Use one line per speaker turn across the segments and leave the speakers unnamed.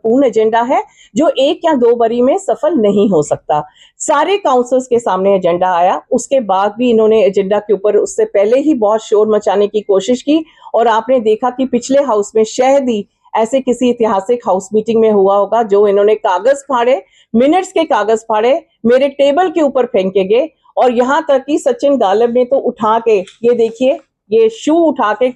महत्वपूर्ण एजेंडा है जो 1 या 2 बरी में सफल नहीं हो सकता। सारे काउंसिल्स के सामने एजेंडा आया, उसके बाद भी इन्होंने एजेंडा के ऊपर उससे पहले ही बहुत शोर मचाने की कोशिश की और आपने देखा कि पिछले हाउस में शायद ही ऐसे किसी ऐतिहासिक हाउस मीटिंग में हुआ होगा जो इन्होंने कागज फाड़े, मिनट्स के कागज फाड़े, मेरे टेबल के ऊपर फेंके गए और यहां तक कि सचिन गालिब ने तो उठा के, ये देखिए, ये शू उठा के,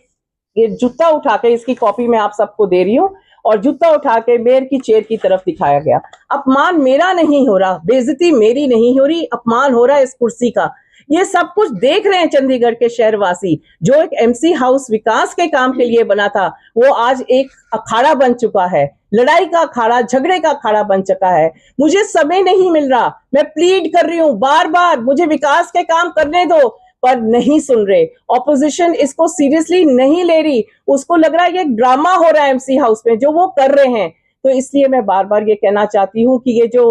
ये जूता उठा के, इसकी कॉपी मैं आप सबको दे रही हूँ, और जूता उठा के मेयर की चेयर की तरफ दिखाया गया। अपमान मेरा नहीं हो रहा, बेइज्जती मेरी नहीं हो रही, अपमान हो रहा है इस कुर्सी का। ये सब कुछ देख रहे हैं चंडीगढ़ के शहरवासी। जो एक एमसी हाउस विकास के काम के लिए बना था वो आज एक अखाड़ा बन चुका है, लड़ाई का अखाड़ा, झगड़े का अखाड़ा बन चुका है। मुझे समय नहीं मिल रहा, मैं प्लीड कर रही हूँ बार बार, मुझे विकास के काम करने दो, पर नहीं सुन रहे। ऑपोजिशन इसको सीरियसली नहीं ले रही, उसको लग रहा है ये ड्रामा हो रहा है एमसी हाउस में जो वो कर रहे हैं। तो इसलिए मैं बार बार ये कहना चाहती हूँ कि ये जो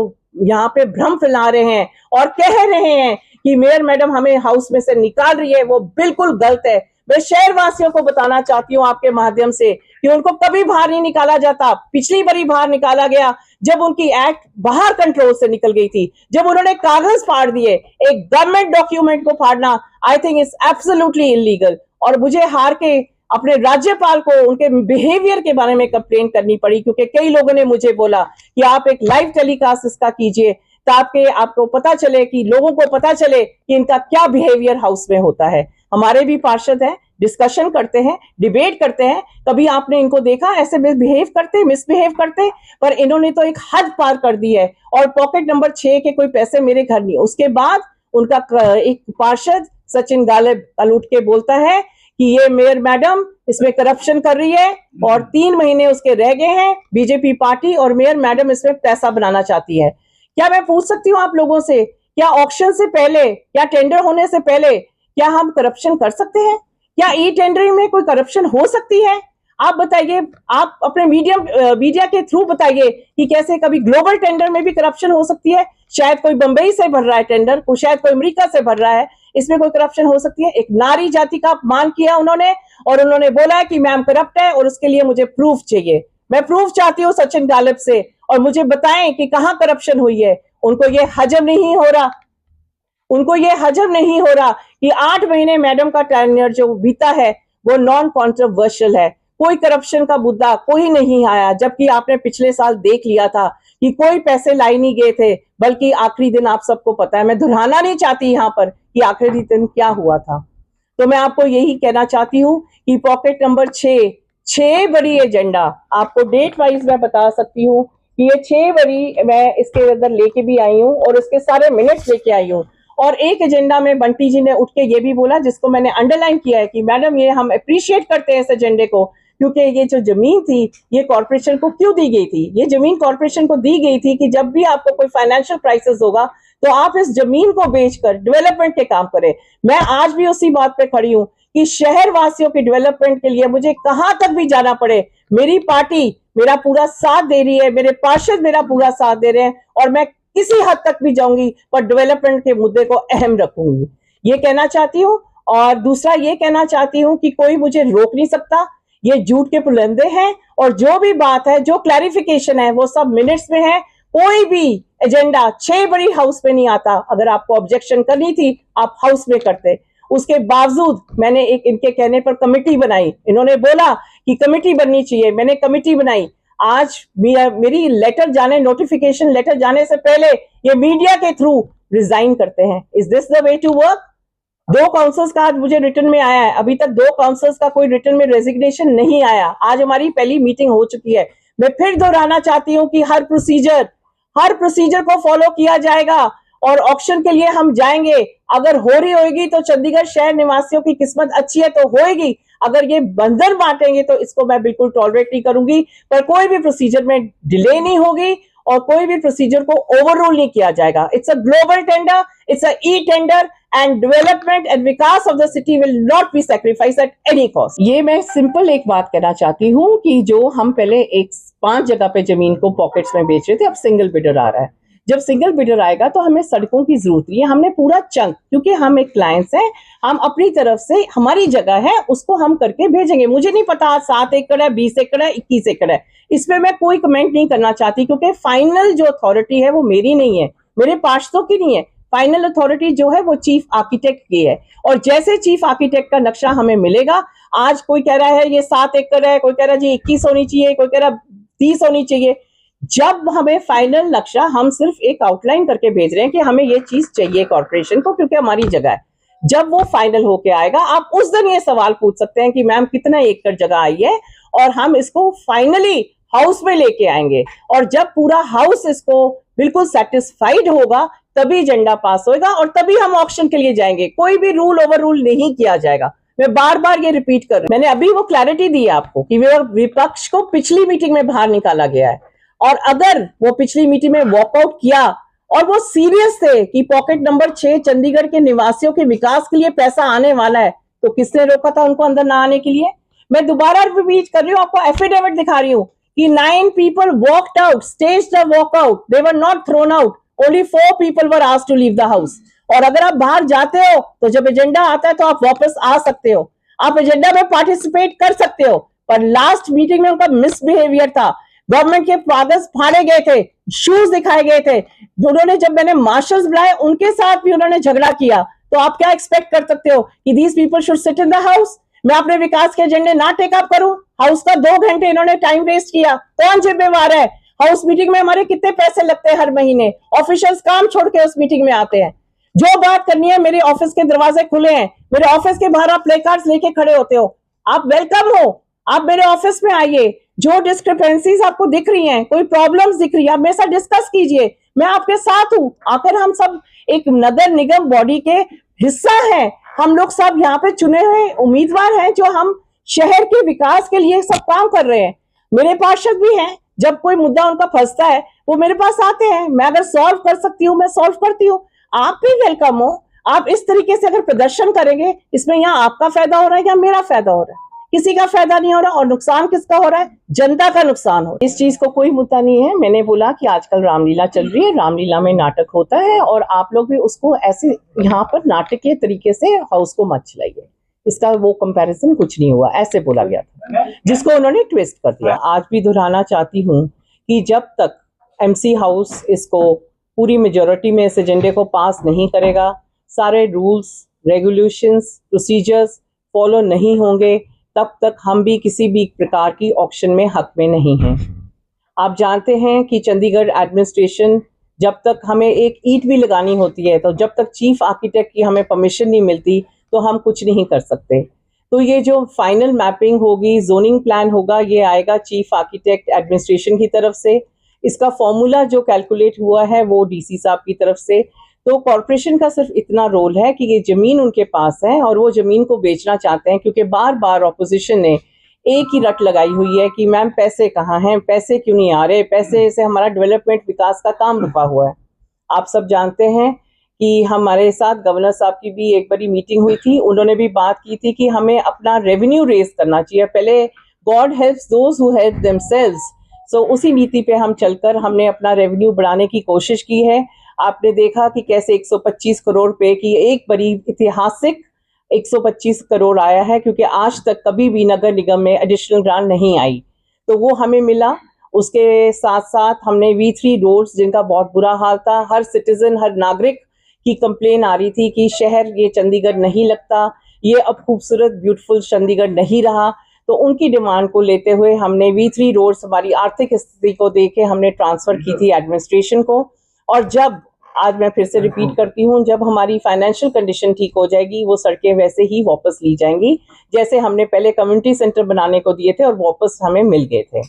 यहाँ पे भ्रम फैला रहे हैं और कह रहे हैं कि मेयर मैडम हमें हाउस में से निकाल रही है, वो बिल्कुल गलत है। मैं शहरवासियों को बताना चाहती हूँ आपके माध्यम से कि उनको कभी बाहर नहीं निकाला जाता। पिछली बारी बाहर निकाला गया जब उनकी एक्ट बाहर कंट्रोल से निकल गई थी, जब उन्होंने कागज फाड़ दिए। एक गवर्नमेंट डॉक्यूमेंट को फाड़ना I think is absolutely illegal. और मुझे हार के अपने राज्यपाल को उनके बिहेवियर के बारे में कंप्लेन करनी पड़ी, क्योंकि कई लोगों ने मुझे बोला कि आप एक लाइव टेलीकास्ट इसका कीजिए ताकि आपको पता चले, कि लोगों को पता चले कि इनका क्या बिहेवियर हाउस में होता है। हमारे भी पार्षद हैं, डिस्कशन करते हैं, डिबेट करते हैं, कभी आपने इनको देखा ऐसे बिहेव करते, मिसबिहेव करते? पर इन्होंने तो एक हद पार कर दी है। और पॉकेट नंबर 6 के कोई पैसे मेरे घर नहीं। उसके बाद उनका एक पार्षद सचिन गालिब कल उठ के बोलता है कि ये मेयर मैडम इसमें करप्शन कर रही है और 3 महीने उसके रह गए हैं बीजेपी पार्टी, और मेयर मैडम इसमें पैसा बनाना चाहती है। क्या मैं पूछ सकती हूँ आप लोगों से, क्या ऑक्शन से पहले, क्या टेंडर होने से पहले क्या हम करप्शन कर सकते हैं? क्या ई टेंडरिंग में कोई करप्शन हो सकती है? आप बताइए, आप अपने मीडिया के थ्रू बताइए कि कैसे कभी ग्लोबल टेंडर में भी करप्शन हो सकती है। शायद कोई बंबई से भर रहा है टेंडर, को शायद कोई अमेरिका से भर रहा है, इसमें कोई करप्शन हो सकती है? एक नारी जाति का अपमान किया उन्होंने और उन्होंने बोला है कि मैम करप्ट है और उसके लिए मुझे प्रूफ चाहिए। मैं प्रूफ चाहती हूँ सचिन गालिब से, और मुझे बताएं कि कहां करप्शन हुई है। उनको ये हजम नहीं हो रहा, उनको ये हजम नहीं हो रहा कि 8 महीने मैडम का टेन्योर जो बीता है वो नॉन कॉन्ट्रोवर्शियल है, कोई करप्शन का मुद्दा कोई नहीं आया। जबकि आपने पिछले साल देख लिया था कि कोई पैसे लाई नहीं गए थे, बल्कि आखिरी दिन आप सबको पता है, मैं दोहराना नहीं चाहती यहाँ पर कि आखिरी दिन क्या हुआ था। तो मैं आपको यही कहना चाहती हूँ कि पॉकेट नंबर 6 बड़ी एजेंडा, आपको डेट वाइज मैं बता सकती हूँ कि ये 6 बड़ी मैं इसके अंदर लेके भी आई हूँ और इसके सारे मिनट्स लेके आई हूँ। और एक एजेंडा में बंटी जी ने उठ के ये भी बोला, जिसको मैंने अंडरलाइन किया है, कि मैडम ये हम अप्रिशिएट करते हैं इस एजेंडे को, क्योंकि ये जो जमीन थी ये कॉर्पोरेशन को क्यों दी गई थी? ये जमीन कॉर्पोरेशन को दी गई थी कि जब भी आपको कोई फाइनेंशियल क्राइसिस होगा तो आप इस जमीन को बेचकर डेवलपमेंट के काम करें। मैं आज भी उसी बात पे खड़ी हूँ कि शहर वासियों की डेवलपमेंट के लिए मुझे कहां तक भी जाना पड़े, मेरी पार्टी मेरा पूरा साथ दे रही है, मेरे पार्षद मेरा पूरा साथ दे रहे हैं, और मैं किसी हद तक भी जाऊंगी पर डेवलपमेंट के मुद्दे को अहम रखूंगी। ये कहना चाहती हूँ। और दूसरा ये कहना चाहती हूँ कि कोई मुझे रोक नहीं सकता, ये झूठ के पुलंदे हैं, और जो भी बात है, जो क्लैरिफिकेशन है, वो सब मिनट्स में है। कोई भी एजेंडा 6 बड़ी हाउस में नहीं आता। अगर आपको ऑब्जेक्शन करनी थी आप हाउस में करते। उसके बावजूद मैंने एक इनके कहने पर कमेटी बनाई, इन्होंने बोला कि कमेटी बननी चाहिए, मैंने कमेटी बनाई। आज मेरी लेटर जाने, नोटिफिकेशन लेटर जाने से पहले ये मीडिया के थ्रू रिजाइन करते हैं। Is this the way to work? 2 councils का आज मुझे रिटर्न में आया है, अभी तक 2 काउंसिल्स का कोई रिटर्न में रेजिग्नेशन नहीं आया। आज हमारी पहली मीटिंग हो चुकी है। मैं फिर दोहराना चाहती हूँ कि हर प्रोसीजर को फॉलो किया जाएगा और ऑक्शन के लिए हम जाएंगे। अगर हो रही होगी तो चंडीगढ़ शहर निवासियों की किस्मत अच्छी है तो होएगी, अगर ये बंधन बांटेंगे तो इसको मैं बिल्कुल टॉलरेट नहीं करूंगी। पर कोई भी प्रोसीजर में डिले नहीं होगी और कोई भी प्रोसीजर को ओवररूल नहीं किया जाएगा। It's a global tender, it's a e tender, and development and Vikas of the city will not be sacrifice at any cost. ये मैं सिंपल एक बात कहना चाहती हूँ कि जो हम पहले 5 जगह पे जमीन को पॉकेट्स में बेच रहे थे, अब सिंगल बिडर आ रहा है। जब सिंगल बिडर आएगा तो हमें सड़कों की जरूरत नहीं है, हमने पूरा चंक, क्योंकि हम एक क्लाइंट्स हैं, हम अपनी तरफ से हमारी जगह है उसको हम करके भेजेंगे। मुझे नहीं पता 7 एकड़ है, 20 एकड़ है, 21 एकड़ है, इसमें मैं कोई कमेंट नहीं करना चाहती, क्योंकि फाइनल जो अथॉरिटी है वो मेरी नहीं है, मेरे पार्षदों की नहीं है। फाइनल अथॉरिटी जो है वो चीफ आर्किटेक्ट की है, और जैसे चीफ आर्किटेक्ट का नक्शा हमें मिलेगा, आज कोई कह रहा है ये 7 एकड़ है, कोई कह रहा है जी 21 होनी चाहिए, कोई कह रहा 30 होनी चाहिए, जब हमें फाइनल नक्शा, हम सिर्फ एक आउटलाइन करके भेज रहे हैं कि हमें ये चीज चाहिए कॉर्पोरेशन को, क्योंकि हमारी जगह है। जब वो फाइनल होके आएगा, आप उस दिन ये सवाल पूछ सकते हैं कि मैम कितना एकड़ जगह आई है, और हम इसको फाइनली हाउस में लेके आएंगे, और जब पूरा हाउस इसको बिल्कुल सेटिस्फाइड होगा तभी एजेंडा पास होगा, और तभी हम ऑक्शन के लिए जाएंगे। कोई भी रूल ओवर रूल नहीं किया जाएगा। मैं बार बार ये रिपीट कर रही हूं, मैंने अभी वो क्लैरिटी दी आपको कि विपक्ष को पिछली मीटिंग में बाहर निकाला गया है, और अगर वो पिछली मीटिंग में वॉकआउट किया और वो सीरियस थे कि पॉकेट नंबर 6 चंडीगढ़ के निवासियों के विकास के लिए पैसा आने वाला है, तो किसने रोका था उनको अंदर ना आने के लिए? मैं दोबारा रिपीट कर रही हूँ, आपको एफिडेविट दिखा रही हूँ कि 9 people walked out, staged a walkout, they were not thrown out, only 4 people were asked to leave the house। और अगर आप बाहर जाते हो तो जब एजेंडा आता है तो आप वापस आ सकते हो, आप एजेंडा में पार्टिसिपेट कर सकते हो, पर लास्ट मीटिंग में उनका मिसबिहेवियर था। गवर्नमेंट के कागज फाड़े गए थे, शूज दिखाए गए थे, उन्होंने, जब मैंने मार्शल्स बुलाए उनके साथ भी उन्होंने झगड़ा किया, तो आप क्या एक्सपेक्ट कर सकते हो कि these people should sit in the house? मैं अपने विकास के एजेंडे ना टेकअप करूं? हाउस का 2 घंटे इन्होंने टाइम वेस्ट किया, कौन जिम्मेवार है? हाउस मीटिंग में हमारे कितने पैसे लगते हैं हर महीने? ऑफिशियल्स काम छोड़ के उस मीटिंग में आते हैं। जो बात करनी है, मेरे ऑफिस के दरवाजे खुले हैं, मेरे ऑफिस के बाहर आप प्ले कार्ड्स लेके खड़े होते हो, आप वेलकम हो, आप मेरे ऑफिस में आइए। जो डिस्क्रिपेंसीज आपको दिख रही हैं, कोई प्रॉब्लम्स दिख रही है, आप मेरे साथ डिस्कस कीजिए, मैं आपके साथ हूं। आकर हम सब एक नगर निगम बॉडी के हिस्सा हैं, हम लोग सब यहाँ पे चुने हुए उम्मीदवार हैं जो हम शहर के विकास के लिए सब काम कर रहे हैं। मेरे पार्षद भी हैं, जब कोई मुद्दा उनका फंसता है वो मेरे पास आते हैं, मैं अगर सॉल्व कर सकती हूँ मैं सॉल्व करती हूँ। आप भी वेलकम हो। आप इस तरीके से अगर प्रदर्शन करेंगे, इसमें यहाँ आपका फायदा हो रहा है या मेरा फायदा हो रहा है? किसी का फायदा नहीं हो रहा, और नुकसान किसका हो रहा है? जनता का नुकसान हो। इस चीज को कोई मुद्दा नहीं है। मैंने बोला कि आजकल रामलीला चल रही है, रामलीला में नाटक होता है, और आप लोग भी उसको ऐसे यहाँ पर नाटकीय तरीके से हाउस को मत चलाइए। इसका वो कंपैरिजन कुछ नहीं हुआ, ऐसे बोला गया था, जिसको उन्होंने ट्विस्ट कर दिया। आज भी दोहराना चाहती हूँ कि जब तक एमसी हाउस इसको पूरी मेजोरिटी में इस एजेंडे को पास नहीं करेगा, सारे रूल्स, रेगुलेशंस, प्रोसीजर्स फॉलो नहीं होंगे, तब तक हम भी किसी भी प्रकार की ऑक्शन में हक में नहीं हैं। आप जानते हैं कि चंडीगढ़ एडमिनिस्ट्रेशन, जब तक हमें एक ईंट भी लगानी होती है, तो जब तक चीफ आर्किटेक्ट की हमें परमिशन नहीं मिलती तो हम कुछ नहीं कर सकते। तो ये जो फाइनल मैपिंग होगी, जोनिंग प्लान होगा, ये आएगा चीफ आर्किटेक्ट एडमिनिस्ट्रेशन की तरफ से। इसका फॉर्मूला जो कैलकुलेट हुआ है वो डीसी साहब की तरफ से। तो कॉर्पोरेशन का सिर्फ इतना रोल है कि ये जमीन उनके पास है और वो जमीन को बेचना चाहते हैं, क्योंकि बार बार ऑपोजिशन ने एक ही रट लगाई हुई है कि मैम पैसे कहाँ हैं, पैसे क्यों नहीं आ रहे, पैसे से हमारा डेवलपमेंट विकास का काम रुका हुआ है। आप सब जानते हैं कि हमारे साथ गवर्नर साहब की भी एक बड़ी मीटिंग हुई थी, उन्होंने भी बात की थी कि हमें अपना रेवेन्यू रेज करना चाहिए। पहले God helps those who help themselves. So उसी नीति पे हम चलकर हमने अपना रेवेन्यू बढ़ाने की कोशिश की है। आपने देखा कि कैसे 125 करोड़ रुपए की एक बड़ी ऐतिहासिक 125 करोड़ आया है, क्योंकि आज तक कभी भी नगर निगम में एडिशनल ग्रांट नहीं आई, तो वो हमें मिला। उसके साथ साथ हमने V3 रोड्स, जिनका बहुत बुरा हाल था, हर सिटीजन, हर नागरिक की कंप्लेन आ रही थी कि शहर ये चंडीगढ़ नहीं लगता, ये अब खूबसूरत ब्यूटीफुल चंडीगढ़ नहीं रहा, तो उनकी डिमांड को लेते हुए हमने V3 रोड्स, हमारी आर्थिक स्थिति को देख के हमने ट्रांसफर की थी एडमिनिस्ट्रेशन को। और जब, आज मैं फिर से रिपीट करती हूँ, जब हमारी फाइनेंशियल कंडीशन ठीक हो जाएगी, वो सड़कें वैसे ही वापस ली जाएंगी जैसे हमने पहले कम्युनिटी सेंटर बनाने को दिए थे और वापस हमें मिल गए थे।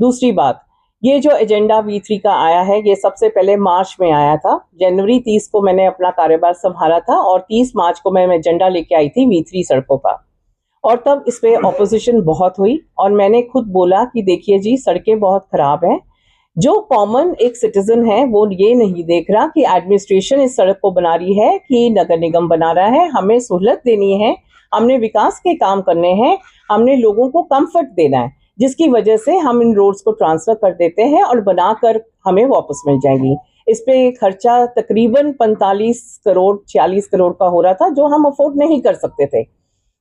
दूसरी बात, ये जो एजेंडा V3 का आया है, ये सबसे पहले मार्च में आया था। जनवरी 30 को मैंने अपना कार्यभार संभाला था और 30 मार्च को मैं एजेंडा लेके आई थी V3 सड़कों का, और तब इस पे ऑपोजिशन बहुत हुई और मैंने खुद बोला कि देखिए जी, सड़कें बहुत खराब हैं। जो कॉमन एक सिटीजन है वो ये नहीं देख रहा कि एडमिनिस्ट्रेशन इस सड़क को बना रही है कि नगर निगम बना रहा है। हमें सहूलत देनी है, हमने विकास के काम करने हैं, हमने लोगों को कंफर्ट देना है, जिसकी वजह से हम इन रोड्स को ट्रांसफर कर देते हैं और बनाकर हमें वापस मिल जाएंगी। इस पे खर्चा तकरीबन 45 करोड़ 46 करोड़ का हो रहा था, जो हम अफोर्ड नहीं कर सकते थे।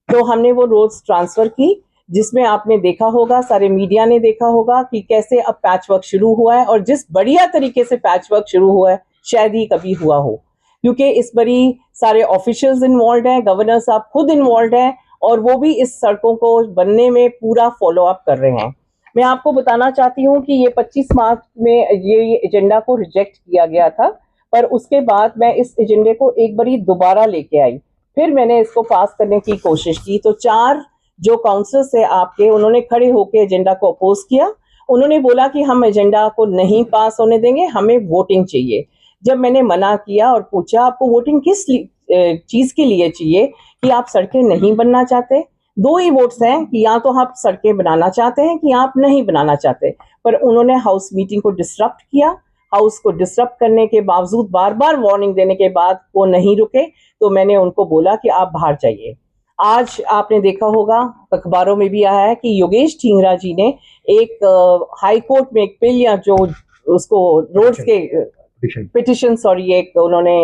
तो हमने वो रोड्स ट्रांसफर की, जिसमें आपने देखा होगा, सारे मीडिया ने देखा होगा कि कैसे अब पैच वर्क शुरू हुआ है, और जिस बढ़िया तरीके से पैच वर्क शुरू हुआ है शायद ही कभी हुआ हो, क्योंकि इस बड़ी सारे ऑफिशियल्स इन्वॉल्व हैं, गवर्नर साहब खुद इन्वॉल्व हैं, और वो भी इस सड़कों को बनने में पूरा फॉलो अप कर रहे हैं। मैं आपको बताना चाहती हूँ कि ये 25 मार्च में ये एजेंडा को रिजेक्ट किया गया था, पर उसके बाद मैं इस एजेंडे को एक बारी दोबारा लेके आई, फिर मैंने इसको पास करने की कोशिश की। तो 4 जो काउंसिलर्स थे आपके, उन्होंने खड़े होकर एजेंडा को अपोज किया। उन्होंने बोला कि हम एजेंडा को नहीं पास होने देंगे, हमें वोटिंग चाहिए। जब मैंने मना किया और पूछा आपको वोटिंग किस चीज के लिए चाहिए, कि आप सड़कें नहीं बनना चाहते, 2 ही वोट्स हैं कि या तो आप सड़कें बनाना चाहते हैं कि आप नहीं बनाना चाहते। पर उन्होंने हाउस मीटिंग को डिसरप्ट किया। हाउस को डिसरप्ट करने के बावजूद, बार बार वार्निंग देने के बाद वो नहीं रुके, तो मैंने उनको बोला कि आप बाहर जाइए। आज आपने देखा होगा, अखबारों में भी आया है कि योगेश ढींगरा जी ने एक हाई कोर्ट में एक बिल, या जो उसको रोड्स के पिटिशन एक उन्होंने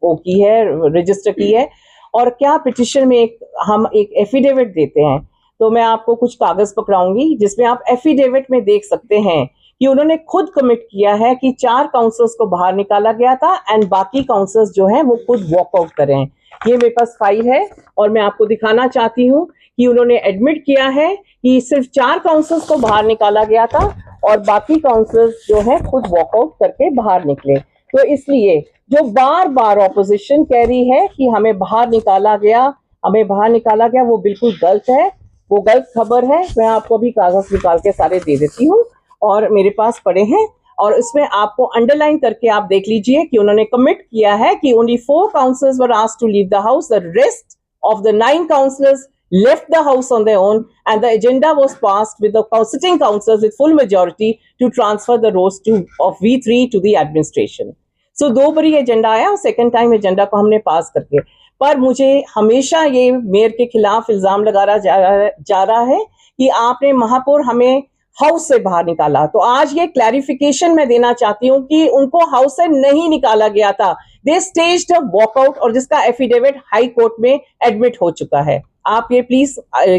वो की है, रजिस्टर की है। और क्या पिटिशन में हम एक एफिडेविट देते हैं, तो मैं आपको कुछ कागज पकड़ाऊंगी जिसमें आप एफिडेविट में देख सकते हैं कि उन्होंने खुद कमिट किया है कि 4 काउंसिलर्स को बाहर निकाला गया था, एंड बाकी काउंसिलर्स जो हैं वो खुद वॉकआउट करें। ये मेरे पास फाइल है, और मैं आपको दिखाना चाहती हूँ कि उन्होंने एडमिट किया है कि सिर्फ 4 काउंसिलर्स को बाहर निकाला गया था, और बाकी काउंसिलर्स जो है खुद वॉकआउट करके बाहर निकले। तो इसलिए जो बार बार ऑपोजिशन कह रही है कि हमें बाहर निकाला गया, वो बिल्कुल गलत है, वो गलत खबर है। मैं आपको अभी कागज निकाल के सारे दे देती हूँ, और मेरे पास पड़े हैं, और इसमें आपको अंडरलाइन करके आप देख लीजिए कि उन्होंने कमिट किया है कि only 4 councillors were asked to leave the house, the rest of the 9 councillors left the house on their own, and the agenda was passed with the sitting councillors with full majority to transfer the roles of V3 to the administration. So 2 बारी agenda आया, और second time agenda को हमने पास करके। पर मुझे हमेशा ये मेयर के खिलाफ इल्जाम लगाया जा रहा है कि आपने महापौर हमें हाउस से बाहर निकाला। तो आज ये क्लैरिफिकेशन मैं देना चाहती हूँ कि उनको हाउस से नहीं निकाला गया था, दे स्टेज्ड अ वॉकआउट, और जिसका एफिडेविट हाई कोर्ट में एडमिट हो चुका है। आप ये प्लीज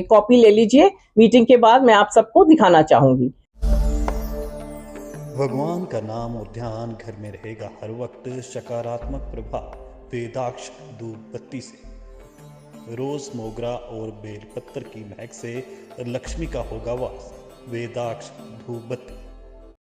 कॉपी ले लीजिए, मीटिंग के बाद मैं आप सबको दिखाना चाहूंगी।
भगवान का नाम और ध्यान घर में रहेगा हर वक्त, सकारात्मक प्रभाव वेदाक्ष धूप बत्ती से। रोज मोगरा और बेलपत्र की महक से लक्ष्मी का होगा वास। वेदाक्ष धूप बत्ती।